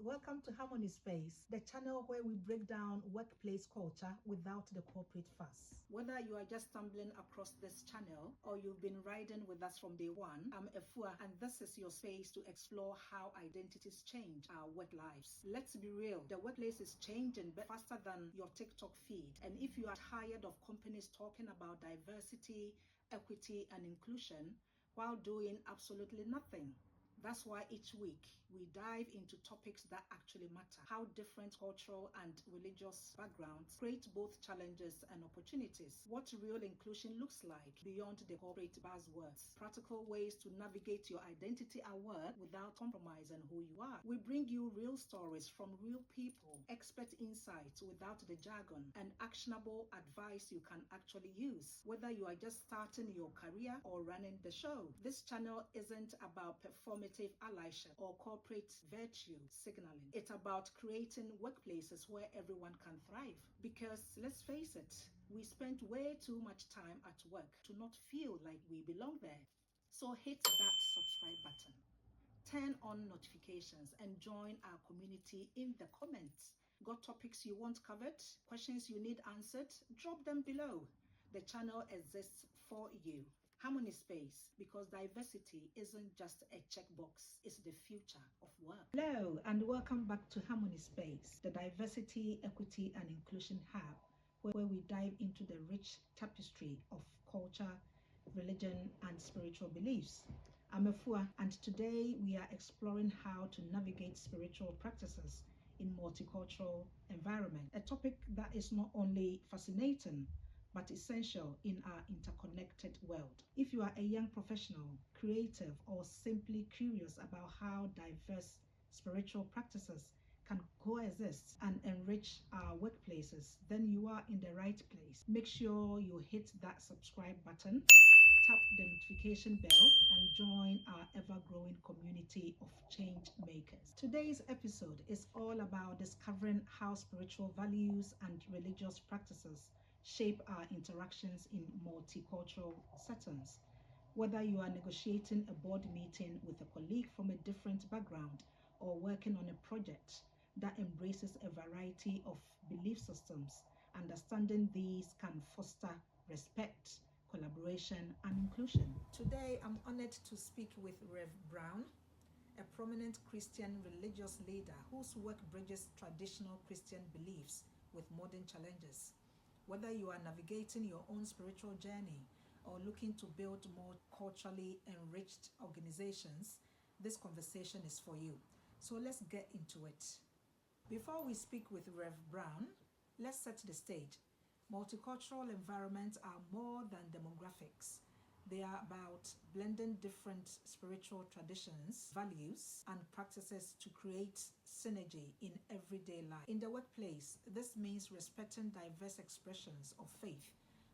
Welcome to Harmony Space, the channel where we break down workplace culture without the corporate fuss. Whether you are just stumbling across this channel or you've been riding with us from day one, I'm Efua, and this is your space to explore how identities change our work lives. Let's be real, the workplace is changing faster than your TikTok feed. And if you are tired of companies talking about diversity, equity, and inclusion while doing absolutely nothing, that's why each week we dive into topics that actually matter, how different cultural and religious backgrounds create both challenges and opportunities, what real inclusion looks like beyond the corporate buzzwords, practical ways to navigate your identity at work without compromising who you are. We bring you real stories from real people, expert insights without the jargon, and actionable advice you can actually use, whether you are just starting your career or running the show. This channel isn't about performative allyship or corporate virtue signaling. It's about creating workplaces where everyone can thrive. Because let's face it, we spend way too much time at work to not feel like we belong there. So hit that subscribe button, turn on notifications, and join our community in the comments. Got topics you want covered? Questions you need answered? Drop them below. The channel exists for you. Harmony Space, because diversity isn't just a checkbox, it's the future of work. Hello, and welcome back to Harmony Space, the diversity, equity, and inclusion hub, where we dive into the rich tapestry of culture, religion, and spiritual beliefs. I'm Efua, and today we are exploring how to navigate spiritual practices in multicultural environment, a topic that is not only fascinating but essential in our interconnected world. If you are a young professional, creative, or simply curious about how diverse spiritual practices can coexist and enrich our workplaces, then you are in the right place. Make sure you hit that subscribe button, tap the notification bell, and join our ever-growing community of change makers. Today's episode is all about discovering how spiritual values and religious practices shape our interactions in multicultural settings. Whether you are negotiating a board meeting with a colleague from a different background or working on a project that embraces a variety of belief systems, understanding these can foster respect, collaboration, and inclusion. Today, I'm honored to speak with Rev Brown, a prominent Christian religious leader whose work bridges traditional Christian beliefs with modern challenges. Whether you are navigating your own spiritual journey or looking to build more culturally enriched organizations, this conversation is for you. So let's get into it. Before we speak with Rev Brown, let's set the stage. Multicultural environments are more than demographics. They are about blending different spiritual traditions, values, and practices to create synergy in everyday life. In the workplace, this means respecting diverse expressions of faith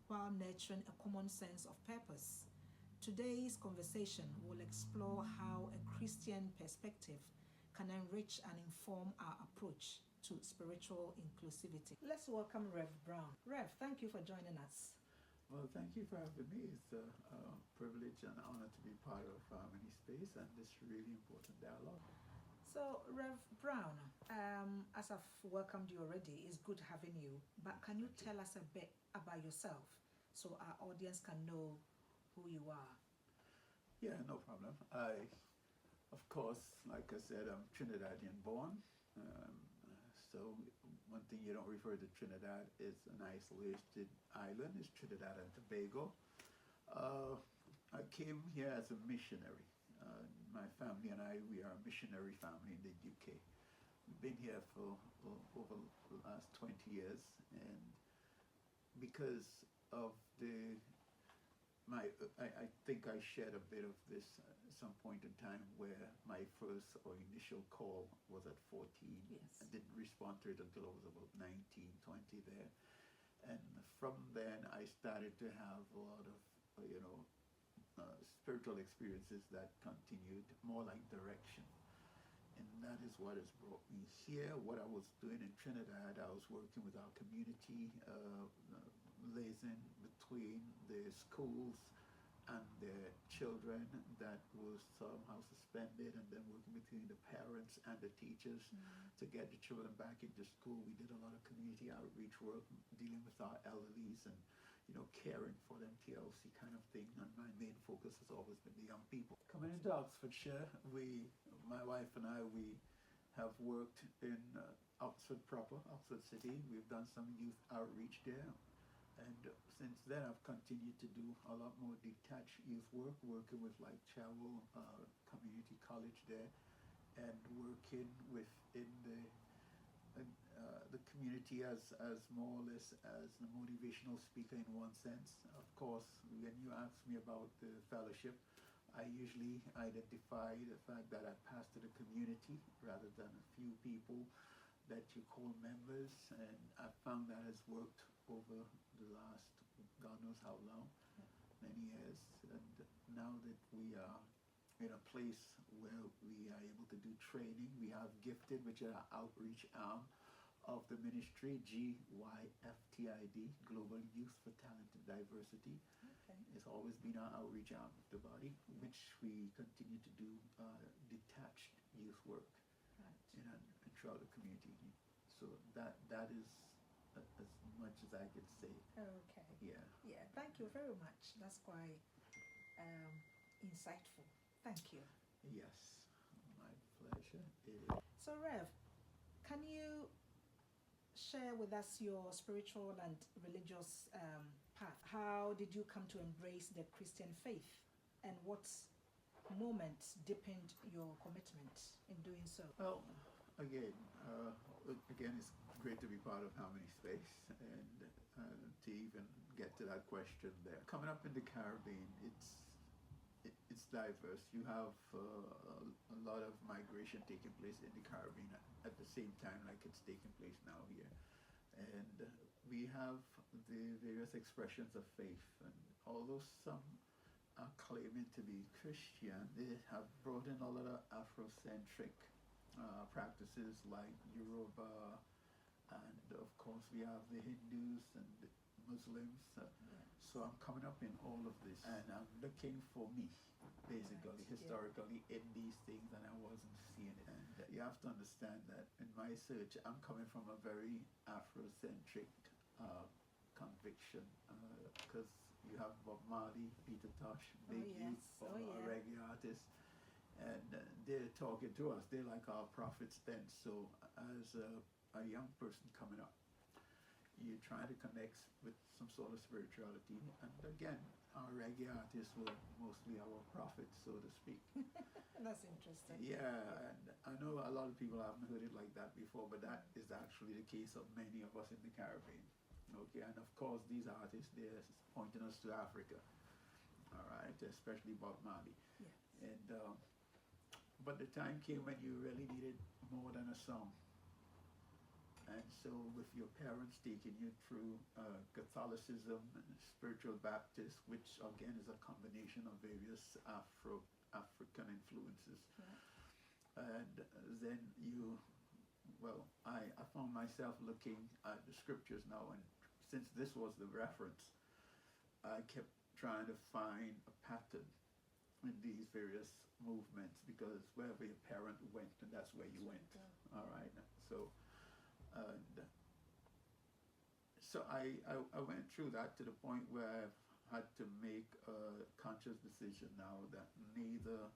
while nurturing a common sense of purpose. Today's conversation will explore how a Christian perspective can enrich and inform our approach to spiritual inclusivity. Let's welcome Rev Brown. Rev, thank you for joining us. Well, thank you for having me. It's a privilege and honor to be part of Harmony Space and this really important dialogue. So, Rev Brown, as I've welcomed you already, it's good having you. But can you tell us a bit about yourself so our audience can know who you are? Yeah, no problem. Of course, like I said, I'm Trinidadian born. So one thing you don't refer to Trinidad is an isolated island. It's Trinidad and Tobago. I came here as a missionary. My family and I, we are a missionary family in the UK. We've been here for over the last 20 years, and because of I think I shared a bit of this at some point in time where my first or initial call was at 14. Yes. I didn't respond to it until I was about 19, 20 there. And from then I started to have a lot of, spiritual experiences that continued more like direction. And that is what has brought me here. What I was doing in Trinidad, I was working with our community, liaising between the schools and their children that was somehow suspended, and then working between the parents and the teachers to get the children back into school. We did a lot of community outreach work dealing with our elderlies and, you know, caring for them, TLC kind of thing. And my main focus has always been the young people. Coming into Oxfordshire, my wife and I, we have worked in Oxford proper, Oxford City. We've done some youth outreach there. And since then, I've continued to do a lot more detached youth work, working with like Chawel Community College there, and working within the community as more or less as a motivational speaker in one sense. Of course, when you ask me about the fellowship, I usually identify the fact that I pass to the community rather than a few people that you call members, and I found that has worked over the last God knows how long, many years. And now that we are in a place where we are able to do training, we have Gifted, which is our outreach arm of the ministry, GYFTID, Global Youth for Talent and Diversity. It's always been our outreach arm of the body, which we continue to do detached youth work and throughout the community. So that is as much as I could say. Okay. Yeah. Yeah. Thank you very much. That's quite insightful. Thank you. Yes, my pleasure. So, Rev, can you share with us your spiritual and religious path? How did you come to embrace the Christian faith, and what moment deepened your commitment in doing so? Well, again, it's great to be part of Harmony Space, and to even get to that question there. Coming up in the Caribbean, it's diverse. You have a lot of migration taking place in the Caribbean at the same time like it's taking place now here. And we have the various expressions of faith, and although some are claiming to be Christian, they have brought in a lot of Afrocentric practices like Yoruba, and of course we have the Hindus and the Muslims. So I'm coming up in all of this, and I'm looking for me, basically, historically, in these things, and I wasn't seeing it. And you have to understand that in my search, I'm coming from a very Afrocentric conviction, because you have Bob Marley, Peter Tosh, Big Youth, a reggae artist, and they're talking to us. They're like our prophets then. So as a young person coming up, you try to connect with some sort of spirituality, and again, our reggae artists were mostly our prophets, so to speak. That's interesting. Yeah, and I know a lot of people haven't heard it like that before, but that is actually the case of many of us in the Caribbean. Okay, and of course these artists, they're pointing us to Africa, all right, especially Bob Marley. Yes. And but the time came when you really needed more than a song. And so with your parents taking you through Catholicism and Spiritual Baptist, which again is a combination of various African influences. And then I found myself looking at the scriptures now, and since this was the reference, I kept trying to find a pattern in these various movements, because wherever your parent went, and that's where you went. All right. So I went through that to the point where I've had to make a conscious decision now that neither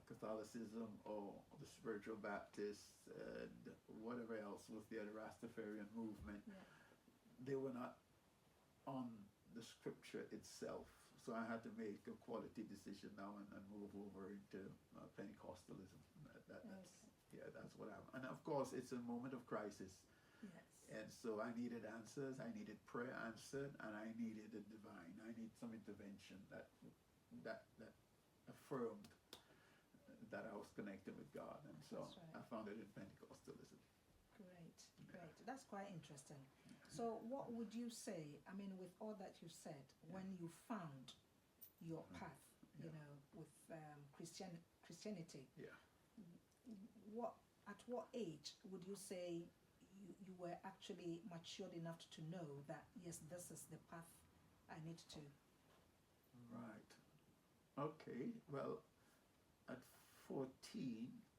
Catholicism or the Spiritual Baptist and whatever else was there, the Rastafarian movement, they were not on the scripture itself. So I had to make a quality decision now and move over into Pentecostalism. That's what happened. And of course, it's a moment of crisis. Yes. And so I needed answers, I needed prayer answered, and I needed the divine. I need some intervention that affirmed that I was connected with God. And so I found it in Pentecostalism. Great. That's quite interesting. So what would you say, I mean, with all that you said, when you found your path, you know, with Christianity, at what age would you say you were actually matured enough to know that, yes, this is the path I need to Right. Okay. Well, at 14,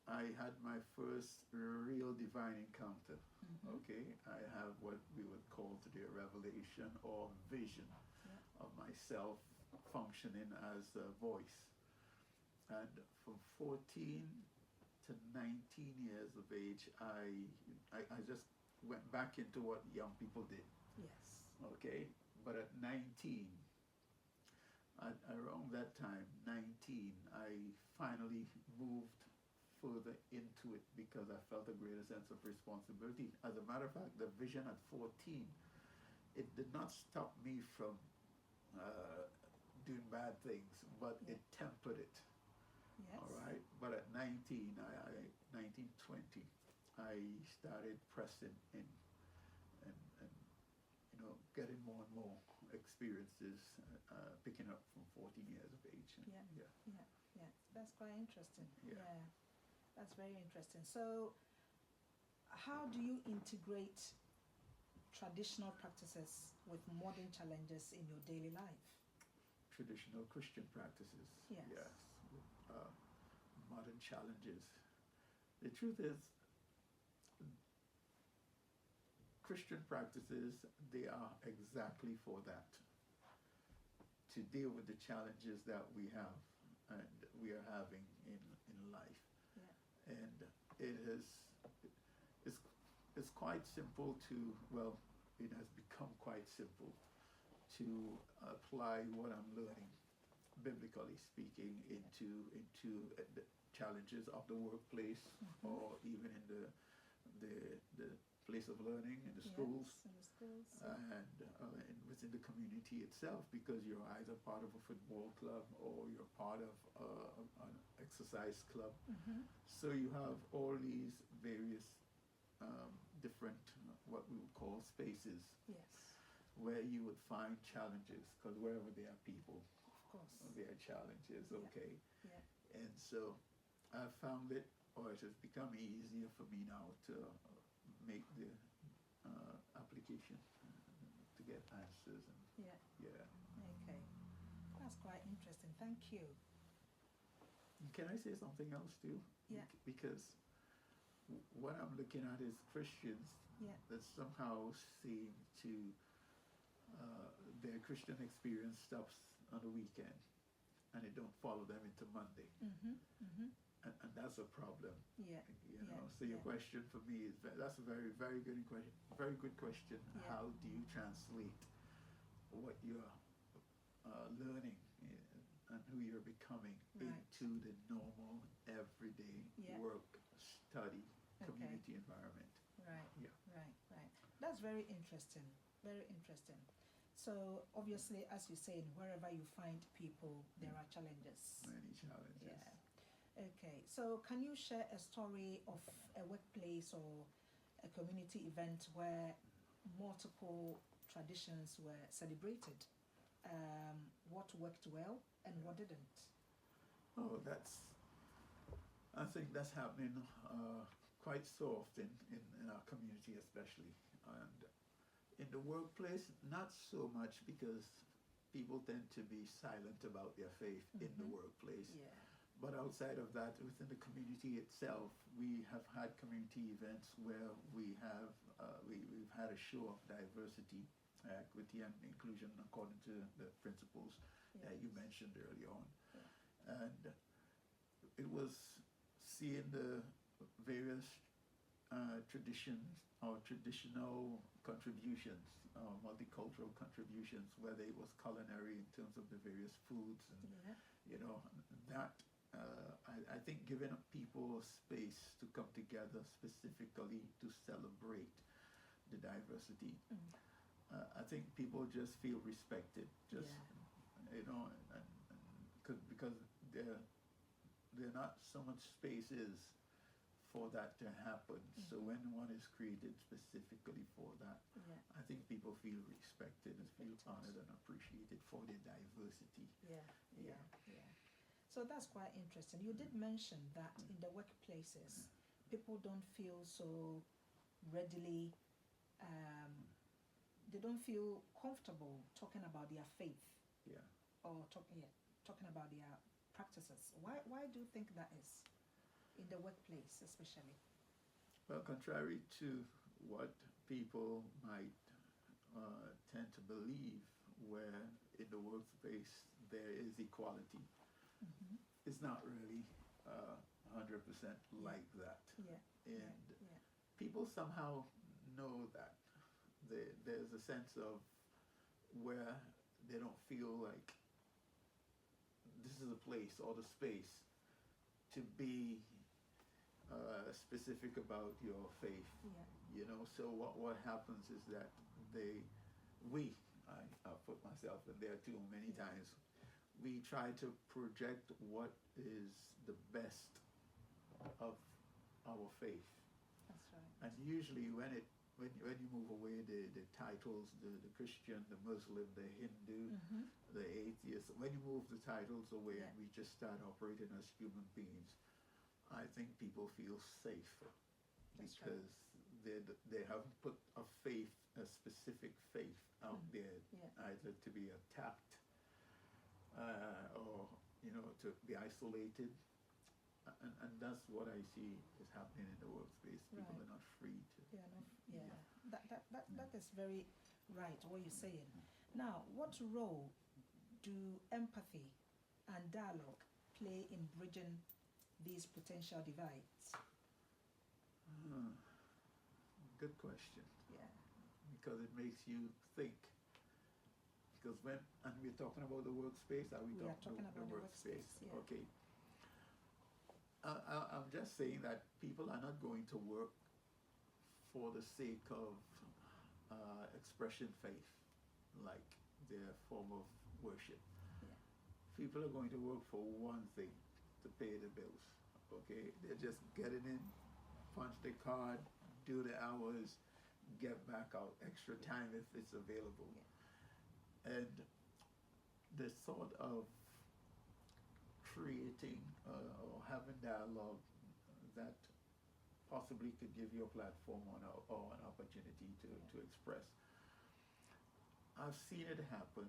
I had my first real divine encounter. Mm-hmm. Okay. I have what we would call today a revelation or vision Yeah. of myself functioning as a voice. And from 14 to 19 years of age, I just went back into what young people did. Yes. Okay. But at 19, around that time, 19, I finally moved further into it because I felt a greater sense of responsibility. As a matter of fact, the vision at 14, it did not stop me from uh, doing bad things, but Yeah. it tempered it. Yes. All right. But at 19, 19, 20, I started pressing in and getting more and more experiences, picking up from 14 years of age. Yeah. Yeah. Yeah. Yeah. That's quite interesting. Yeah. Yeah. That's very interesting. So, how do you integrate traditional practices with modern challenges in your daily life? Traditional Christian practices. Yes. Yes. With, modern challenges. The truth is, Christian practices, they are exactly for that. To deal with the challenges that we have and we are having in life. Yeah. And it is it's, it's quite simple to, well, it has become quite simple to apply what I'm learning, biblically speaking, into the challenges of the workplace, Mm-hmm. or even in the place of learning in the schools, Yes, in the schools. and within the community itself, because you're either part of a football club or you're part of an exercise club. Mm-hmm. So you have all these various different, what we would call spaces, Yes, where you would find challenges, because wherever there are people, of course. there are challenges. Yeah. Okay. Yeah. And so I found it, or it has become easier for me now to make the application to get answers. And Yeah. yeah. Okay. That's quite interesting. Thank you. Can I say something else too? Yeah. Because what I'm looking at is Christians Yeah. that somehow seem to their Christian experience stops on the weekend, and it don't follow them into Monday. Mm-hmm. Mm-hmm. And that's a problem. Yeah. So your Yeah. question for me is that's a very, very good question. Very good question. Yeah. How do you translate what you're learning and who you're becoming Right. into the normal, everyday Yeah. work, study, Okay. community environment? Right. Yeah. Right. Right. That's very interesting. Very interesting. So obviously, as you say, wherever you find people, there are challenges. Many challenges. Yeah. Okay. So can you share a story of a workplace or a community event where multiple traditions were celebrated? What worked well and what didn't? Oh, I think that's happening quite so often in our community, especially. And in the workplace, not so much, because people tend to be silent about their faith in the Mhm. workplace. Yeah. But outside of that, within the community itself, we have had community events where we've had a show of diversity, equity, and inclusion according to the principles that you mentioned earlier on. Yeah. And it was seeing the various traditions or traditional contributions, multicultural contributions, whether it was culinary in terms of the various foods, and Yeah. that I think giving people space to come together specifically to celebrate the diversity. I think people just feel respected, just because there are not so much spaces for that to happen. So when one is created specifically for that, Yeah. I think people feel respected and feel Respected. honored and appreciated for their diversity. Yeah. Yeah. Yeah. Yeah. So that's quite interesting. You did mention that in the workplaces, people don't feel so readily, they don't feel comfortable talking about their faith Yeah. or talking about their practices. Why do you think that is in the workplace, especially? Well, contrary to what people might tend to believe, where in the workspace there is equality, Mm-hmm. it's not really 100% like that. Yeah. And Yeah. people somehow know that. There's a sense of where they don't feel like this is a place or the space to be specific about your faith. Yeah. You know, so what happens is that I put myself in there too many times, we try to project what is the best of our faith. That's right. And usually when you move away the titles, the Christian, the Muslim, the Hindu, Mm-hmm. the atheist, when you move the titles away Yeah. and we just start operating as human beings, I think people feel safe. That's Because they haven't put a specific faith out there, Yeah. either to be attacked or to be isolated, and that's what I see is happening in the workspace. People Right. are not free to. Yeah. No, yeah. That is very right. What you're saying. Now, what role do empathy and dialogue play in bridging these potential divides? Good question, Yeah. because it makes you think. Because and we're talking about the workspace, are we We are talking talking about the workspace, yeah. Okay. I'm just saying that people are not going to work for the sake of expression faith, like their form of worship. Yeah. People are going to work for one thing, to pay the bills. Okay, they're just getting in, punch the card, do the hours, get back out, extra time if it's available. Yeah. And the thought of creating or having dialogue that possibly could give you a platform or an opportunity to express. I've seen it happen,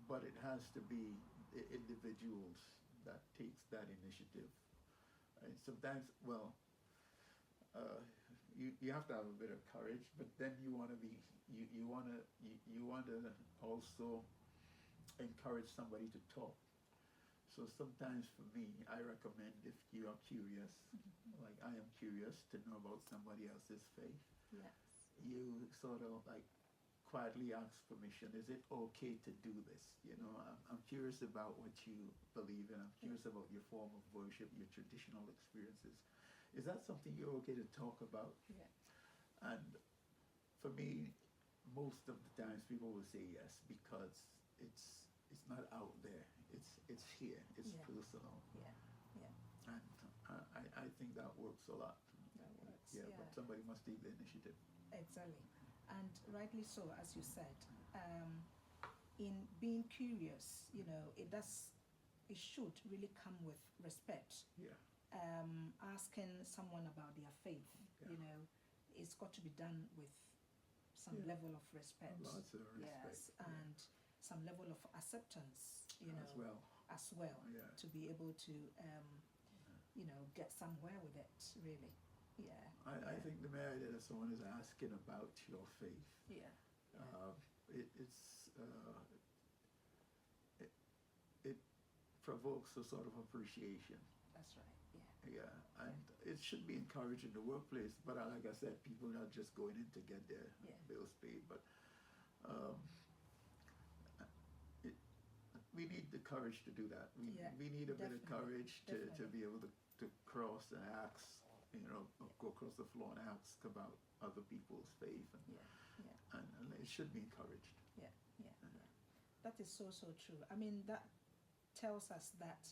but it has to be the individuals that takes that initiative. And sometimes, you have to have a bit of courage, but then you want to also encourage somebody to talk. So sometimes for me, I recommend, if you are curious, like I am curious to know about somebody else's faith, Yes. you sort of like quietly ask permission. Is it okay to do this? I'm curious about what you believe in. I'm curious about your form of worship, your traditional experiences. Is that something you're okay to talk about? Yeah. And for me, most of the times people will say yes, because it's not out there. It's here. It's Yeah. personal. Yeah. Yeah. And I think that works a lot. That works. Yeah, but somebody must take the initiative. Exactly. And rightly so, as you said. In being curious, it should really come with respect. Yeah. Asking someone about their faith, Yeah. It's got to be done with some Yeah. level of respect. Lots of respect. Yes, and some level of acceptance, As well. Yeah. to be able to, get somewhere with it, really. Yeah. I think the mere idea that someone is asking about your faith, Yeah. it provokes a sort of appreciation. That's right. Yeah, and it should be encouraged in the workplace. But like I said, people are not just going in to get their bills paid. But we need the courage to do that. We need a bit of courage to be able to cross and ask, go across the floor and ask about other people's faith. And it should be encouraged. Yeah. That is so true. I mean, that tells us that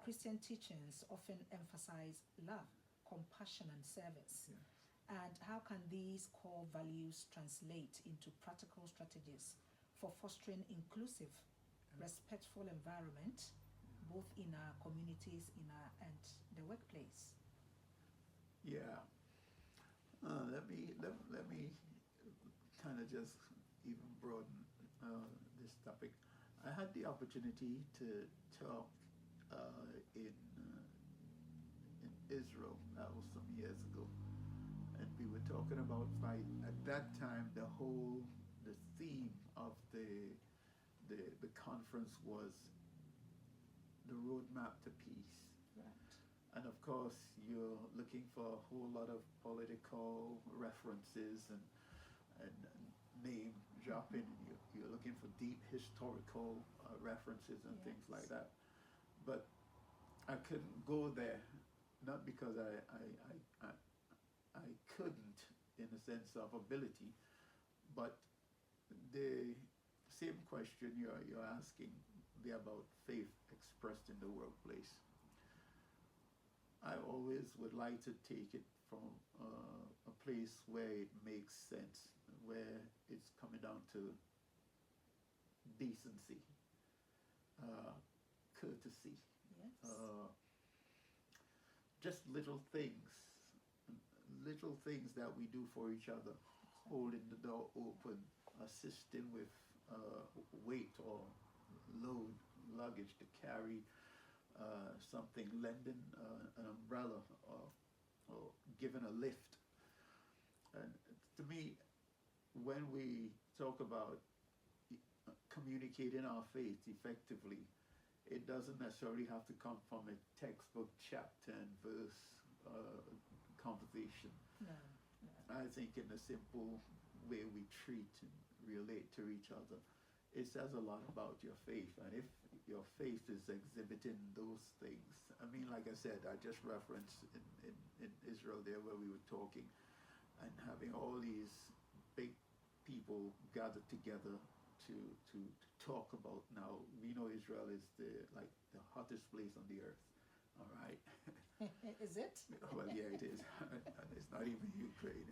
Christian teachings often emphasize love, compassion, and service. Yeah. And how can these core values translate into practical strategies for fostering inclusive, respectful environment, both in our communities and the workplace? Yeah. Let me kind of just even broaden this topic. I had the opportunity to talk in Israel. That was some years ago, and we were talking about fight. At that time, the theme of the conference was the roadmap to peace. Right. And of course, you're looking for a whole lot of political references and name dropping. You're looking for deep historical references and Yes. things like that. But I couldn't go there, not because I couldn't in the sense of ability, but the same question you're asking there about faith expressed in the workplace. I always would like to take it from a place where it makes sense, where it's coming down to decency, courtesy, Yes. just little things that we do for each other, holding the door open, assisting with weight or load, luggage to carry, something, lending an umbrella, or giving a lift. And to me, when we talk about communicating our faith effectively, it doesn't necessarily have to come from a textbook chapter and verse conversation. No. I think in the simple way we treat and relate to each other, it says a lot about your faith. And if your faith is exhibiting those things, I mean, like I said, I just referenced in Israel there where we were talking and having all these big people gathered together to talk about. Now we know Israel is the hottest place on the earth. All right. Is it? Well, yeah, it is. And it's not even Ukraine.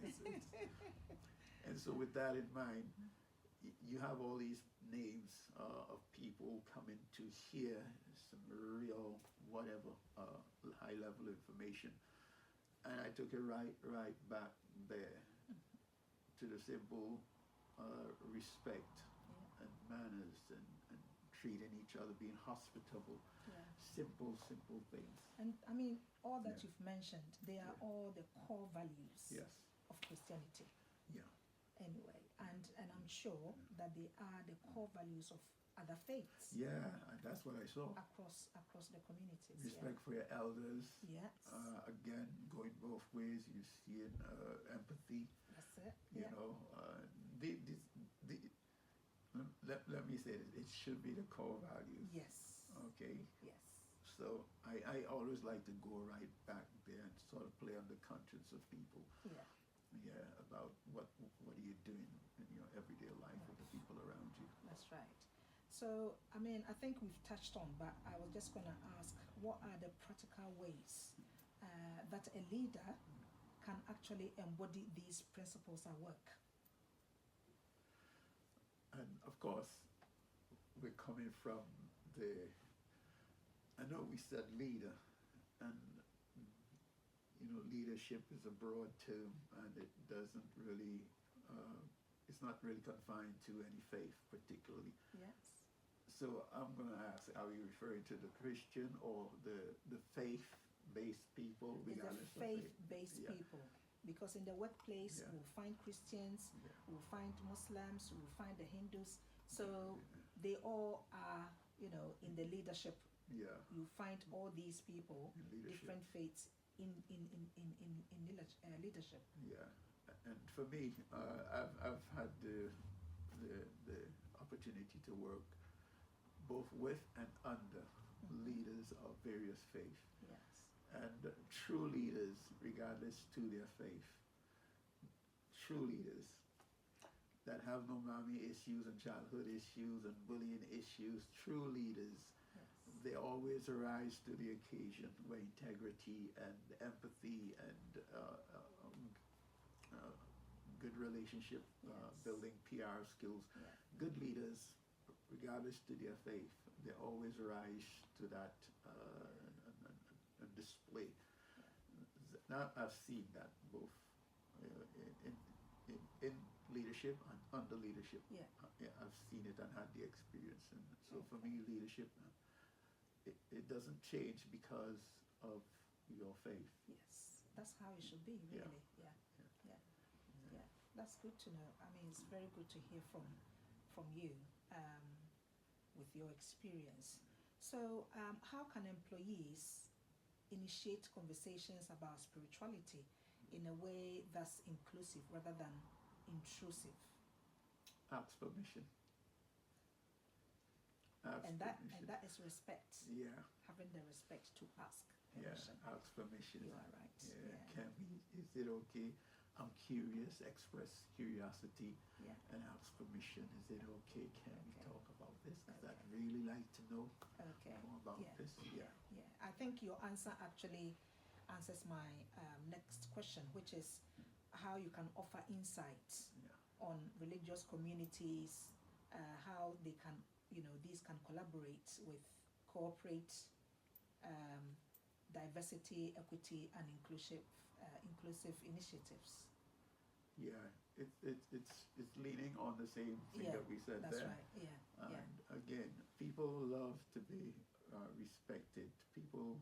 And so with that in mind, you have all these names of people coming to hear some real whatever high level information, and I took it right back there to the simple respect and manners and treating each other, being hospitable. Yeah. Simple things. And I mean, all that Yeah. you've mentioned, they are all the core values Yes. of Christianity. Yeah. Anyway, and I'm sure that they are the core values of other faiths. Yeah, and that's what I saw. Across the communities. Respect for your elders. Yes. Again, going both ways. You see empathy. That's it. You know, let me say this. It should be the core values. Yes. Okay. Yes. So I always like to go right back there and sort of play on the conscience of people. Yeah. Yeah, about what are you doing in your everyday life with the people around you. That's right. So, I mean, I think we've touched on, but I was just going to ask, what are the practical ways that a leader can actually embody these principles at work? And of course, we're coming from I know we said leader, and leadership is a broad term, and it doesn't really, it's not really confined to any faith particularly. Yes. So I'm going to ask, are we referring to the Christian or the faith-based people? It's the faith-based Yeah. people. Because in the workplace, Yeah. we'll find Christians, Yeah. we'll find Muslims, we'll find the Hindus. So they all are, in the leadership. Yeah. You find all these people, In leadership. different faiths in leadership. Yeah, and for me, I've had the opportunity to work both with and under leaders of various faiths, Yes. and true leaders, regardless to their faith, true leaders that have no mommy issues and childhood issues and bullying issues, true leaders. Yes. They always arise to the occasion where integrity and empathy and good relationship building, PR skills. Yeah. Good leaders, regardless to their faith, they always rise to that and display. Now I've seen that both in leadership and under leadership. Yeah. Yeah, I've seen it and had the experience. And so Okay. for me, leadership, it doesn't change because of your faith. Yes, that's how it should be, Yeah. really. Yeah. Yeah. That's good to know. I mean, it's very good to hear from you with your experience. So, how can employees initiate conversations about spirituality in a way that's inclusive rather than intrusive? Ask permission. Ask And permission. that is respect. Yeah. Having the respect to ask Yeah, permission. ask permission. You are right. Yeah. Yeah. Can we, is it okay? I'm curious, express curiosity Yeah. and ask permission. Is it okay? Can we Okay. talk about this? Because I'd Okay. really like to know Okay. more about Yeah. this. Yeah. I think your answer actually answers my next question, which is how you can offer insights Yeah. on religious communities, how they can, these can collaborate with cooperate, diversity, equity, and inclusive initiatives. Yeah, it's leaning on the same thing Yeah, that we said That's there. right. Yeah. And again, people love to be respected. People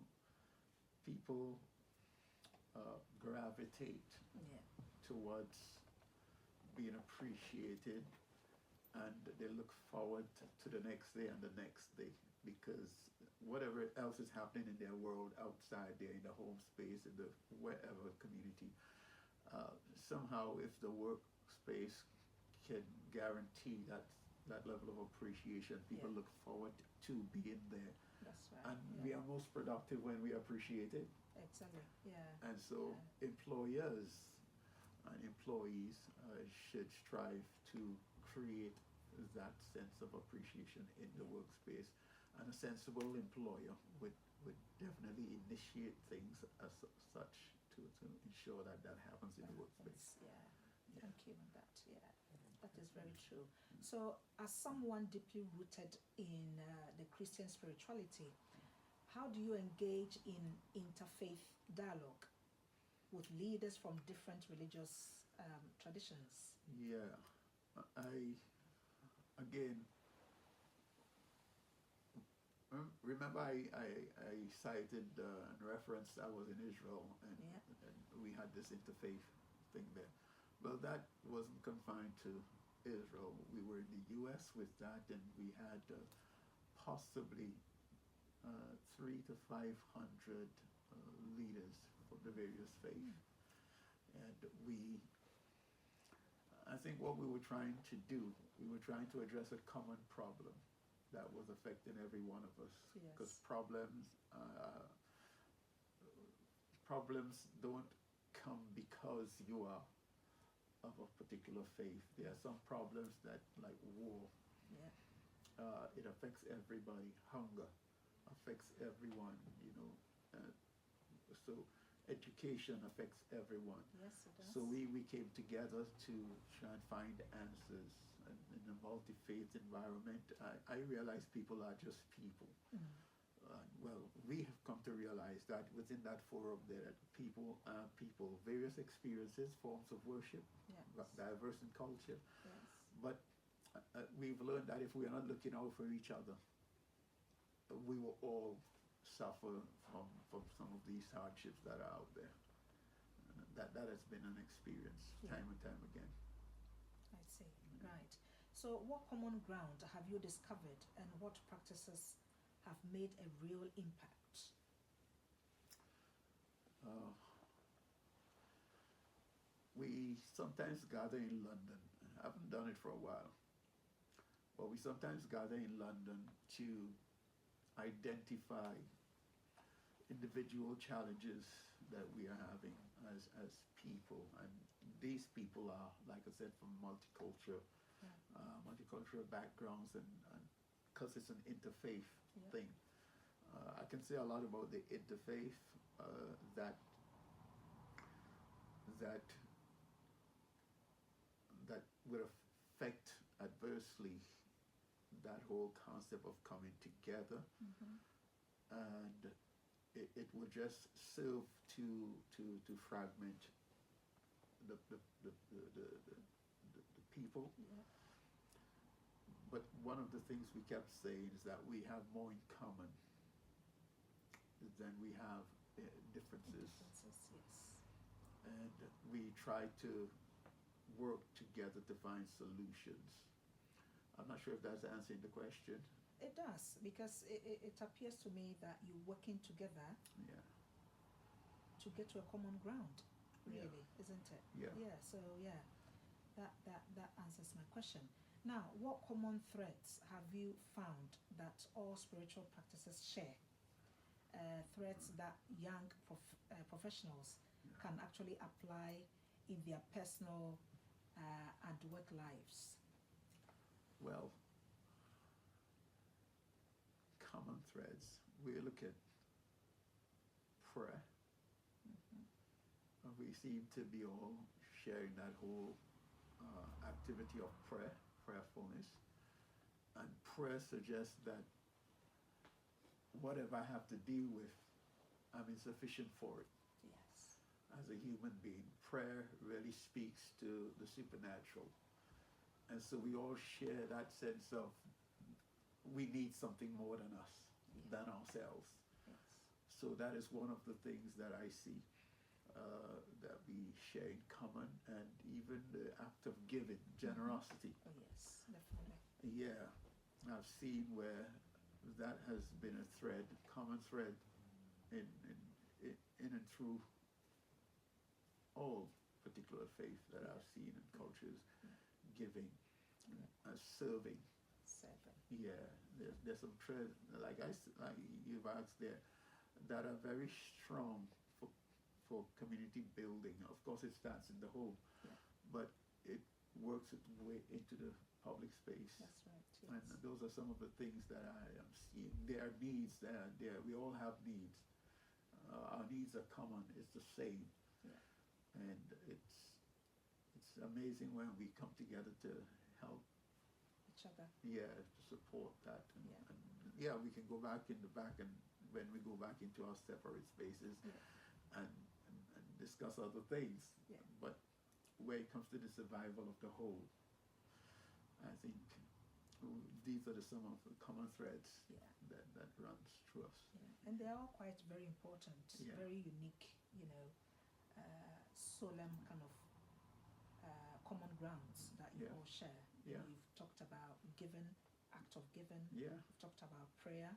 gravitate Yeah. towards being appreciated, and they look forward to the next day and the next day, because whatever else is happening in their world outside there, in the home space, in the wherever community, somehow if the workspace can guarantee that level of appreciation, people Yeah. look forward to being there. That's right. And Yeah. we are most productive when we appreciate it. Exactly. Yeah. And so employers and employees should strive to create that sense of appreciation in the Yeah. workspace. And a sensible employer would definitely initiate things as such to ensure that happens in the workspace. Yeah. Yeah. Thank you on that. Yeah. That is very true. So, as someone deeply rooted in the Christian spirituality, how do you engage in interfaith dialogue with leaders from different religious traditions? Yeah, I again remember I cited and referenced I was in Israel and we had this interfaith thing there. Well, that wasn't confined to Israel. We were in the U.S. with that, and we had possibly 300 to 500 leaders from the various faiths. And I think what we were trying to do, we were trying to address a common problem that was affecting every one of us. Because problems don't come because you are of a particular faith. There are some problems that, like war, it affects everybody. Hunger affects everyone, so education affects everyone. Yes, it does. So we came together to try and find answers. And in a multi-faith environment, I realize people are just people. Well, we have come to realize that within that forum there, people are people, various experiences, forms of worship, diverse in culture. Yes. But we've learned that if we are not looking out for each other, we will all suffer from some of these hardships that are out there. That has been an experience time and time again. I see. Right. So what common ground have you discovered, and what practices have made a real impact? We sometimes gather in London. I haven't done it for a while. But we sometimes gather in London to identify individual challenges that we are having as people. And these people are, like I said, from multicultural backgrounds, and because it's an interfaith thing. I can say a lot about the interfaith that would affect adversely that whole concept of coming together, and it would just serve to fragment the but one of the things we kept saying is that we have more in common than we have differences. Yes. And we try to work together to find solutions. I'm not sure if that's answering the question. It does, because it appears to me that you're working together Yeah. to get to a common ground, Yeah. really, isn't it? Yeah. Yeah, so yeah, that answers my question. Now, what common threads have you found that all spiritual practices share? Threads that young professionals can actually apply in their personal and work lives. Well, common threads. We look at prayer. We seem to be all sharing that whole activity of prayer, prayerfulness. And prayer suggests that whatever I have to deal with, I'm insufficient for it. Yes. As a human being, prayer really speaks to the supernatural. And so we all share that sense of we need something more than us, than ourselves. Yes. So that is one of the things that I see that we share in common, and even the act of giving, generosity. Oh yes, definitely. Yeah, I've seen where that has been a thread, common thread, in and through all particular faith that I've seen in cultures, giving, serving. Yeah, there's some threads like you've asked there that are very strong for community building. Of course, it starts in the home, but it works its way into the public space. That's right. Yes. And those are some of the things that I am seeing. There are needs there. We all have needs. Our needs are common. It's the same. Yeah. And it's amazing when we come together to help each other. Yeah, to support that. And we can go back in the back, and when we go back into our separate spaces and discuss other things. Yeah. But when it comes to the survival of the whole, I think these are some of the common threads that runs through us. Yeah. And they're all quite very important, very unique, solemn kind of common grounds that you all share. Yeah. You've talked about giving, act of giving. Yeah. You've talked about prayer,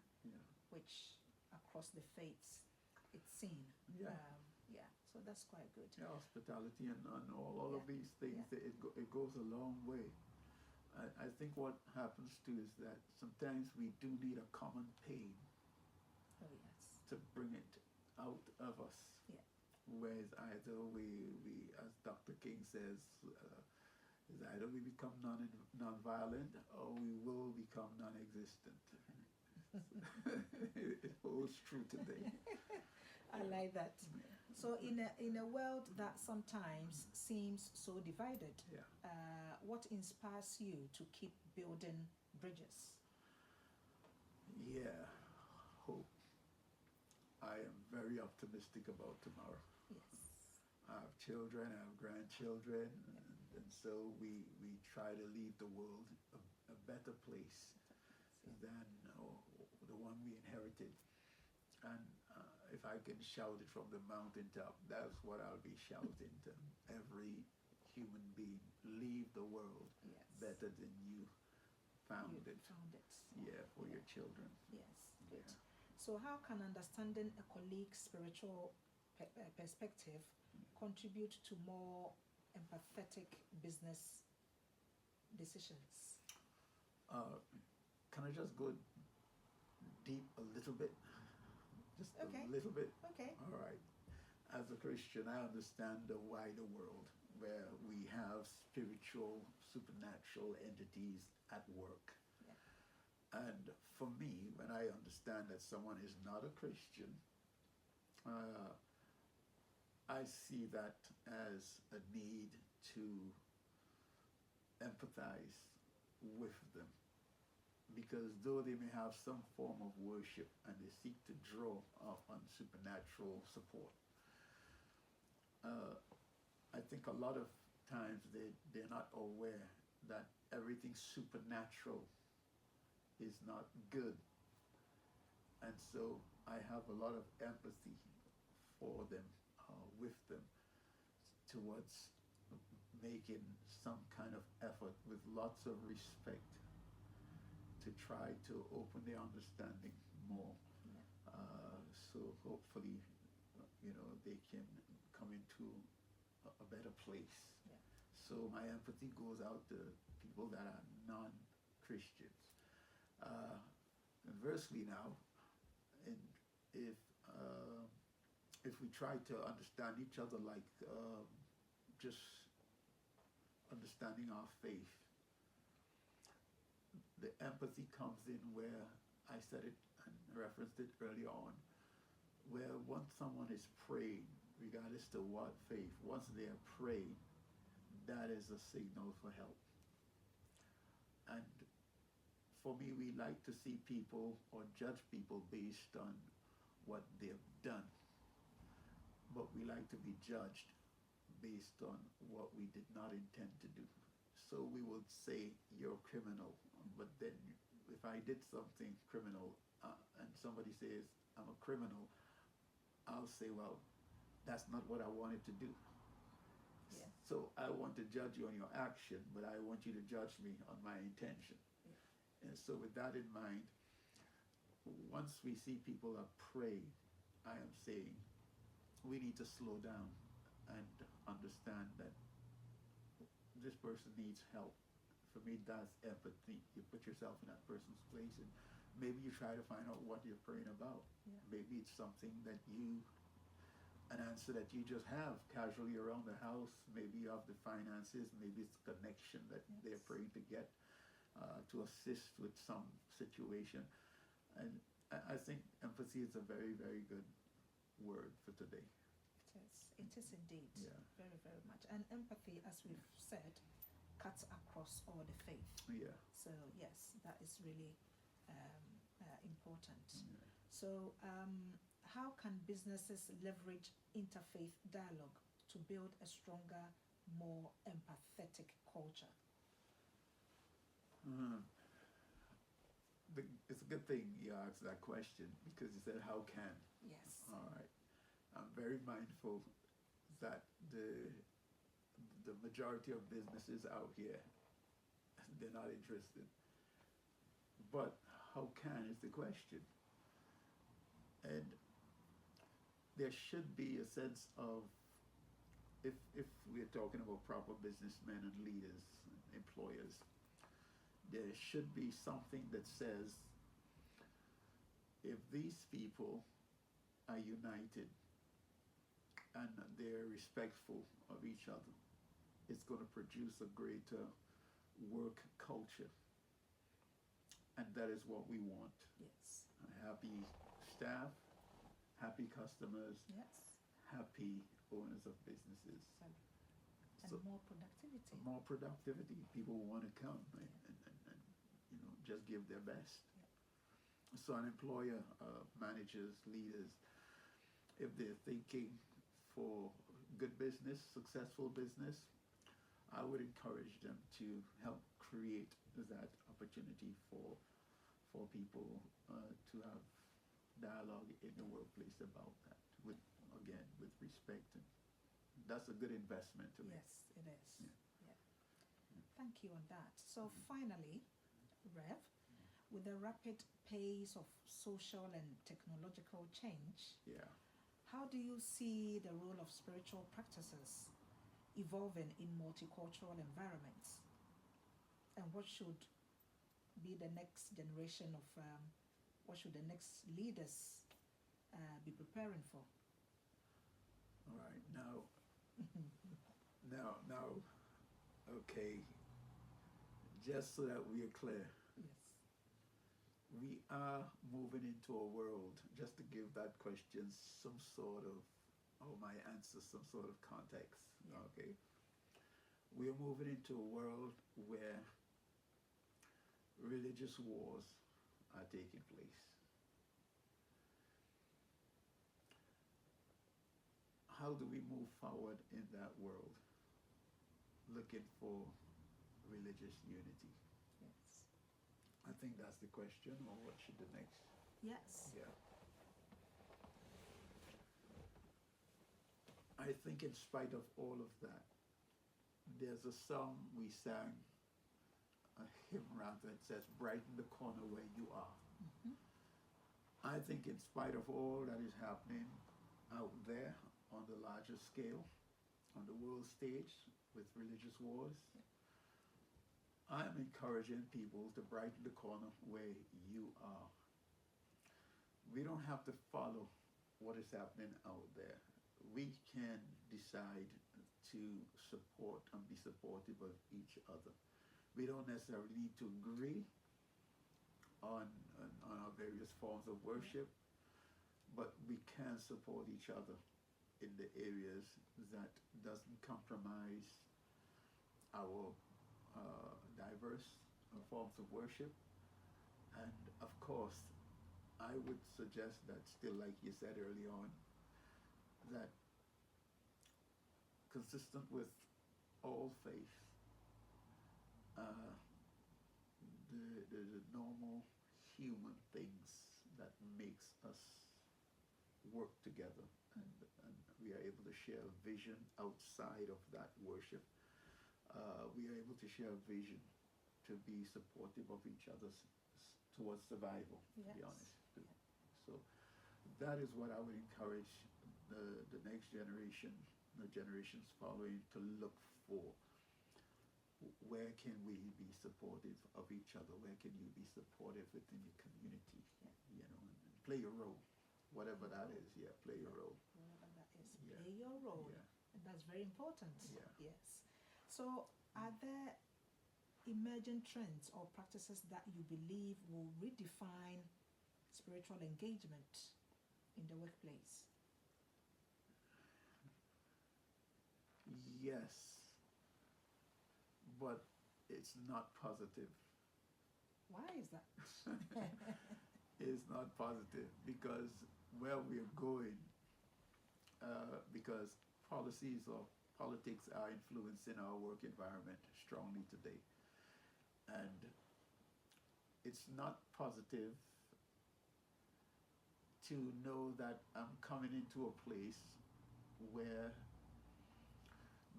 which across the faiths it's seen. Yeah. So that's quite good. Yeah, hospitality and all of these things, it goes a long way. I think what happens too is that sometimes we do need a common pain to bring it out of us. Yeah. Whereas either we as Dr. King says, is either we become non-violent or we will become non-existent. It holds true today. I like that. So in a world that sometimes seems so divided, what inspires you to keep building bridges? Yeah, hope. I am very optimistic about tomorrow. Yes. I have children, I have grandchildren, and so we try to leave the world a better place than the one we inherited. And if I can shout it from the mountaintop, that's what I'll be shouting to every human being. Leave the world better than you found it. Yeah, for your children. Yes, good. So how can understanding a colleague's spiritual perspective contribute to more empathetic business decisions? Can I just go deep a little bit? Just a little bit? Okay. All right. As a Christian, I understand the wider world where we have spiritual, supernatural entities at work. Yeah. And for me, when I understand that someone is not a Christian, I see that as a need to empathize with them. Because though they may have some form of worship and they seek to draw on supernatural support, I think a lot of times they're not aware that everything supernatural is not good. And so I have a lot of empathy for them, with them, towards making some kind of effort with lots of respect to try to open their understanding more. So hopefully, they can come into a better place. Yeah. So my empathy goes out to people that are non-Christians. Conversely now, and if we try to understand each other like just understanding our faith, the empathy comes in where I said it and referenced it earlier on, where once someone is praying, regardless to what faith, once they are praying, that is a signal for help. And for me, we like to see people or judge people based on what they've done, but we like to be judged based on what we did not intend to do. So we would say, you're a criminal, but then if I did something criminal and somebody says I'm a criminal, I'll say, well, that's not what I wanted to do. Yeah. So I want to judge you on your action, but I want you to judge me on my intention. Yeah. And so with that in mind, once we see people are praying, I am saying we need to slow down and understand that this person needs help. For me, that's empathy. You put yourself in that person's place, and maybe you try to find out what you're praying about. Yeah. Maybe it's something that an answer that you just have casually around the house. Maybe you have the finances. Maybe it's the connection that they're praying to get to assist with some situation. And I think empathy is a very, very good word for today. It is indeed. Yeah. Very, very much. And empathy, as we've said, cuts across all the faith. Yeah. So yes, that is really important. Yeah. So how can businesses leverage interfaith dialogue to build a stronger, more empathetic culture? It's a good thing you asked that question, because you said, how can? Yes. All right. I'm very mindful that the majority of businesses out here, they're not interested. But how can is the question. And there should be a sense of, if we're talking about proper businessmen and leaders, and employers, there should be something that says, if these people are united and they're respectful of each other, it's going to produce a greater work culture. And that is what we want. Yes. Happy staff, happy customers, Yes. happy owners of businesses. And So more productivity. more productivity. People want to come and just give their best. Yeah. So an employer, managers, leaders, if they're thinking for good business, successful business, I would encourage them to help create that opportunity for people to have dialogue in the workplace about that, with respect. And that's a good investment to make. Yes, it is. Yeah. Yeah. Thank you on that. So finally, Rev, with the rapid pace of social and technological change, Yeah. how do you see the role of spiritual practices evolving in multicultural environments? And what should be the next generation of, what should the next leaders be preparing for? All right. Now, okay, just so that we are clear, Yes. we are moving into a world, just to give that question some sort of, my answer, some sort of context. Yeah. Okay. We are moving into a world where religious wars are taking place. How do we move forward in that world? Looking for religious unity. Yes. I think that's the question, or what should the next? Yes. Yeah. I think in spite of all of that, there's a song we sang, a hymn rather, that says, "Brighten the corner where you are." Mm-hmm. I think in spite of all that is happening out there on the larger scale, on the world stage with religious wars, I'm encouraging people to brighten the corner where you are. We don't have to follow what is happening out there. We can decide to support and be supportive of each other. We don't necessarily need to agree on our various forms of worship, but we can support each other in the areas that doesn't compromise our diverse forms of worship. And of course, I would suggest that still, like you said early on, that consistent with all faith, uh, the normal human things that makes us work together, and we are able to share a vision outside of that worship. We are able to share a vision to be supportive of each other's towards survival, to be honest. So that is what I would encourage the next generation, the generations following, to look for. Where can we be supportive of each other? Where can you be supportive within your community? You know, and play your role, whatever that is. Yeah, play your role. Whatever that is, play your role. Yeah. And that's very important. Yeah. Yes. So, are there emerging trends or practices that you believe will redefine spiritual engagement in the workplace? Yes, but it's not positive. Why is that? It's not positive because where we're going, because policies or politics are influencing our work environment strongly today. And it's not positive to know that I'm coming into a place where,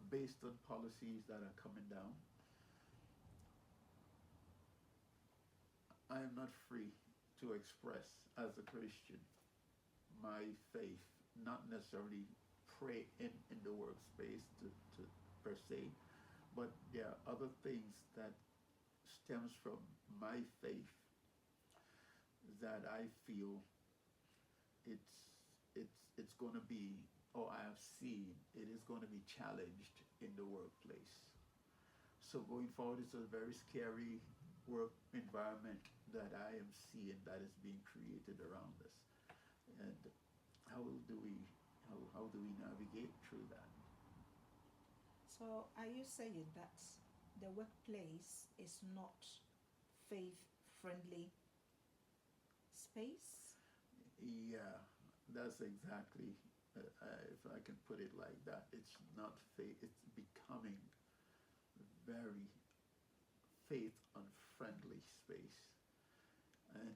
based on policies that are coming down, I am not free to express as a Christian my faith, not necessarily pray in the workspace to per se, but there are other things that stems from my faith that I feel it's going to be, or I have seen it is going to be challenged in the workplace. So going forward, it's a very scary work environment that I am seeing that is being created around us. And how do we navigate through that? So, are you saying that the workplace is not faith-friendly space? Yeah, that's exactly, if I can put it like that. It's not faith, it's becoming very faith unfriendly space. And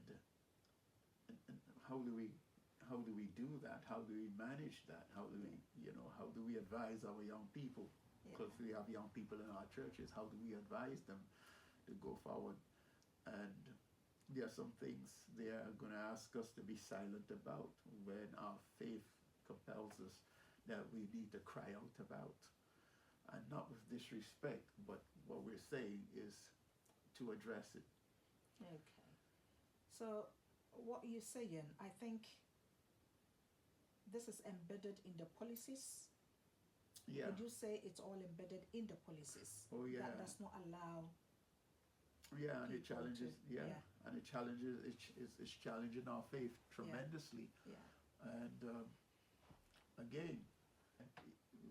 how do we do that? How do we manage that? How do we, how do we advise our young people? Because we have young people in our churches. How do we advise them to go forward? And there are some things they are going to ask us to be silent about when our faith compels us that we need to cry out about. And not with disrespect, but what we're saying is to address it. Okay. So, what you're saying, I think this is embedded in the policies. Yeah. Would you say it's all embedded in the policies? Oh, yeah. That does not allow. Yeah, and it people challenges. to- Yeah. And it challenges. It's challenging our faith tremendously. Yeah. And again,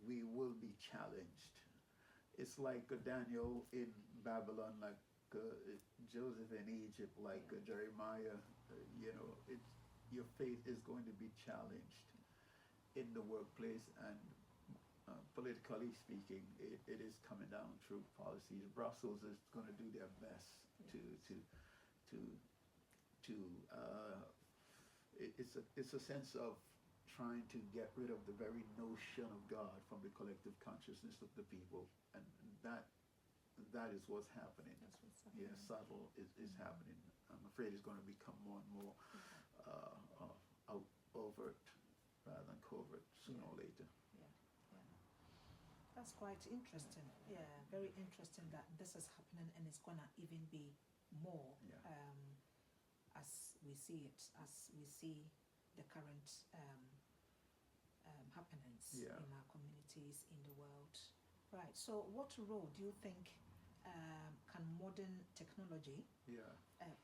we will be challenged. It's like Daniel in Babylon, like Joseph in Egypt, like Jeremiah. Your faith is going to be challenged in the workplace, and politically speaking, it is coming down through policies. Brussels is going to do their best to to to it's a sense of trying to get rid of the very notion of God from the collective consciousness of the people, and that is what's happening. That's what's happening. Yeah, subtle is happening. I'm afraid it's going to become more and more overt rather than covert sooner or later. Yeah, yeah. That's quite interesting. Yeah, very interesting that this is happening, and it's gonna even be more as we see it, as we see the current happenings in our communities, in the world. Right. So, what role do you think can modern technology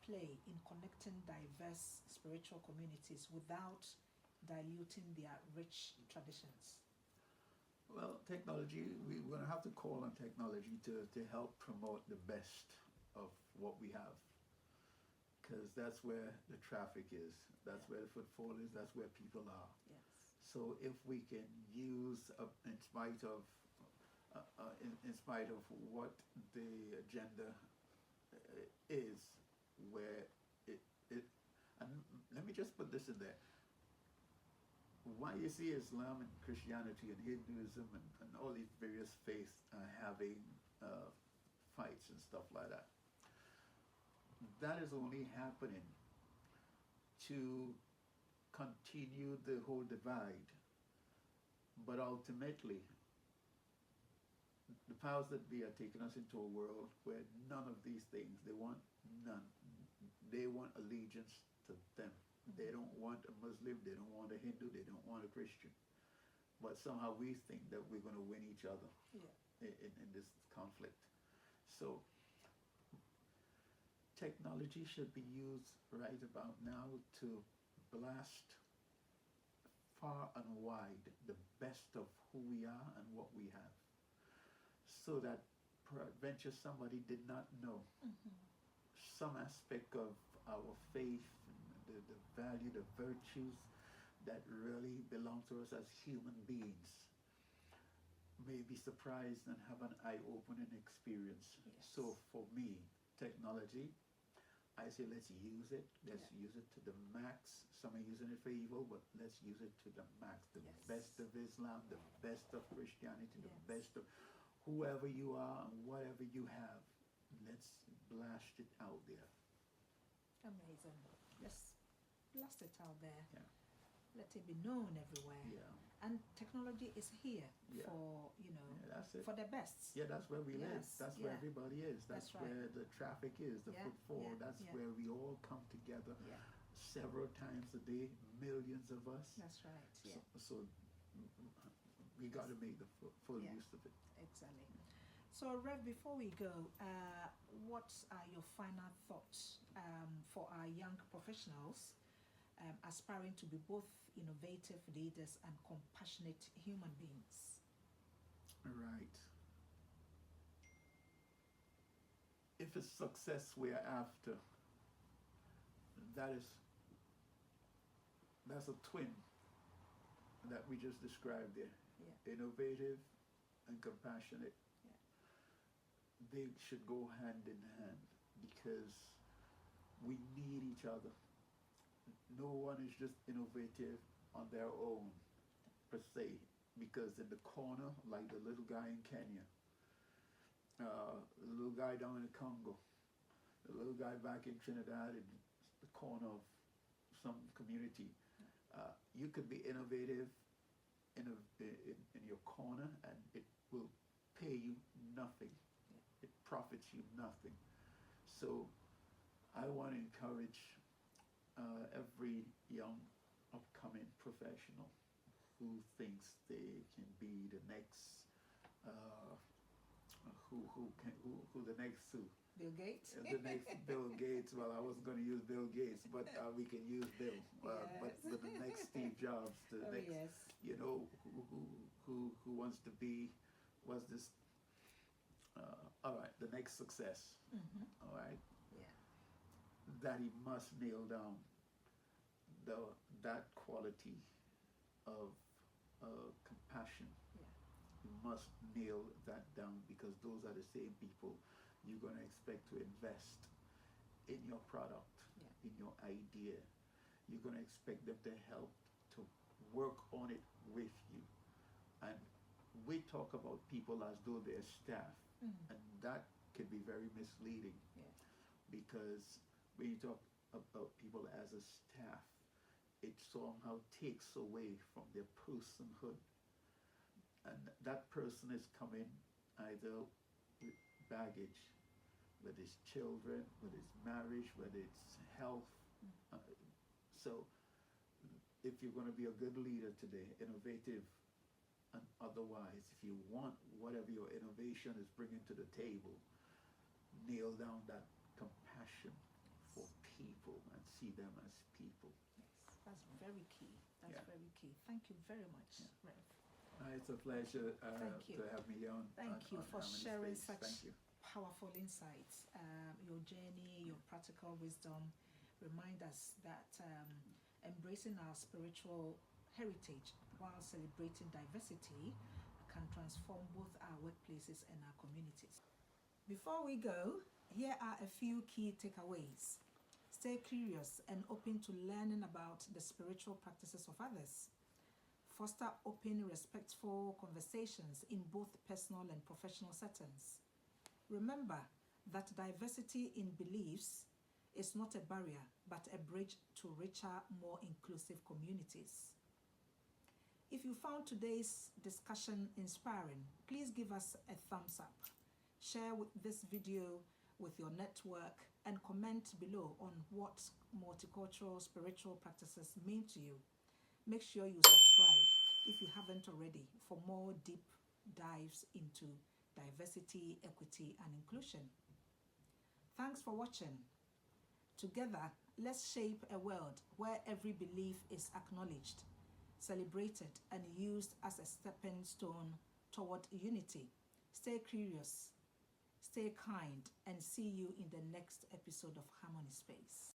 play in connecting diverse spiritual communities without diluting their rich traditions? Well, technology, we're going to have to call on technology to help promote the best of what we have, because that's where the traffic is, that's where the footfall is, that's where people are. Yes. So if we can use, in spite of what the agenda is, where it and let me just put this in there. Why you see Islam and Christianity and Hinduism and all these various faiths having fights and stuff like that, that is only happening to continue the whole divide. But ultimately, the powers that be are taking us into a world where none of these things, they want none. They want allegiance to them. They don't want a Muslim, they don't want a Hindu, they don't want a Christian. But somehow we think that we're going to win each other in this conflict. So technology should be used right about now to blast far and wide the best of who we are and what we have, so that peradventure somebody did not know some aspect of our faith, the value, the virtues that really belong to us as human beings, may be surprised and have an eye-opening experience. Yes. So for me, technology, I say let's use it. Let's use it to the max. Some are using it for evil, but let's use it to the max. The best of Islam, the best of Christianity, the best of whoever you are and whatever you have. Let's blast it out there. Amazing. Let's blast it out there. Yeah. Let it be known everywhere. Yeah. And technology is here for, that's it. for the best. Yeah, that's where we live. That's where everybody is. That's right. where the traffic is, the footfall. That's where we all come together several times a day, millions of us. That's right. Yeah. So we got to make the full use of it. Exactly. So, Rev, before we go, what are your final thoughts for our young professionals aspiring to be both innovative leaders and compassionate human beings? Right. If it's success we are after, that's a twin that we just described there. Yeah. Innovative and compassionate. Yeah. They should go hand in hand because we need each other. No one is just innovative on their own per se, because in the corner, like the little guy in Kenya, the little guy down in the Congo, the little guy back in Trinidad in the corner of some community, you could be innovative in your corner and it will pay you nothing. It profits you nothing. So I want to encourage every young upcoming professional who thinks they can be the next who the next Bill Gates. The next Bill Gates. Well, I wasn't going to use Bill Gates, but we can use Bill. But the next Steve Jobs, the next, who wants to be, what's this? All right, the next success. All right. Yeah. That he must nail down that quality of compassion. Yeah. You must nail that down, because those are the same people you're going to expect to invest in your product, Yeah. in your idea. You're going to expect them to help to work on it with you. And we talk about people as though they're staff, and that can be very misleading, Yeah. because when you talk about people as a staff, it somehow takes away from their personhood. And that person is coming either with baggage, whether it's children, whether it's marriage, whether it's health. Uh, so, if you're going to be a good leader today, innovative and otherwise, if you want whatever your innovation is bringing to the table, nail down that compassion for people and see them as people. Yes, that's very key. That's Yeah. very key. Thank you very much, Rev. It's a pleasure Thank you. to have me on. Thank you for Harmony sharing Space. such Thank you. powerful insights. Your journey, your practical wisdom remind us that embracing our spiritual heritage while celebrating diversity can transform both our workplaces and our communities. Before we go, here are a few key takeaways. Stay curious and open to learning about the spiritual practices of others. Foster open, respectful conversations in both personal and professional settings. Remember that diversity in beliefs is not a barrier, but a bridge to richer, more inclusive communities. If you found today's discussion inspiring, please give us a thumbs up. Share this video with your network and comment below on what multicultural spiritual practices mean to you. Make sure you subscribe if you haven't already for more deep dives into diversity, equity, and inclusion. Thanks for watching. Together, let's shape a world where every belief is acknowledged, celebrated, and used as a stepping stone toward unity. Stay curious, stay kind, and see you in the next episode of Harmony Space.